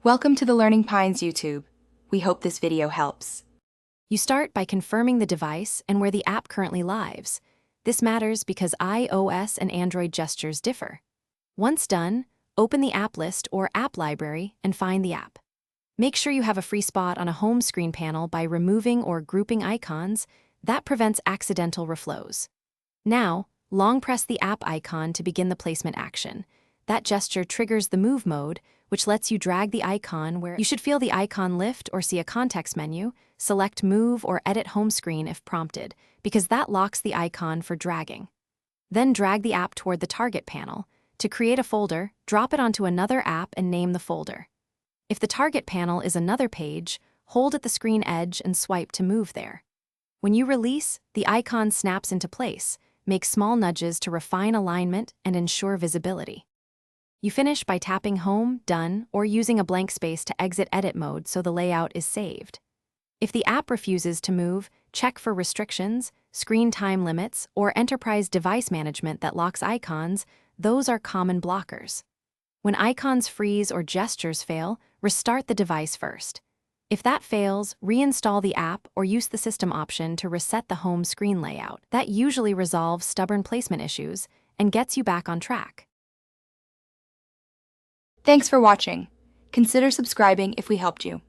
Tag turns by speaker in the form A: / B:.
A: Welcome to the Learning Pines YouTube. We hope this video helps.
B: You start by confirming the device and where the app currently lives. This matters because iOS and Android gestures differ. Once done, open the app list or app library and find the app. Make sure you have a free spot on a home screen panel by removing or grouping icons. That prevents accidental reflows. Now, long press the app icon to begin the placement action. That gesture triggers the move mode, which lets you drag the icon where you should feel the icon lift or see a context menu. Select Move or Edit Home Screen if prompted, because that locks the icon for dragging. Then drag the app toward the target panel. To create a folder, drop it onto another app and name the folder. If the target panel is another page, hold at the screen edge and swipe to move there. When you release, the icon snaps into place. Make small nudges to refine alignment and ensure visibility. You finish by tapping Home, Done, or using a blank space to exit edit mode so the layout is saved. If the app refuses to move, check for restrictions, screen time limits, or enterprise device management that locks icons. Those are common blockers. When icons freeze or gestures fail, restart the device first. If that fails, reinstall the app or use the system option to reset the home screen layout. That usually resolves stubborn placement issues and gets you back on track.
A: Thanks for watching. Consider subscribing if we helped you.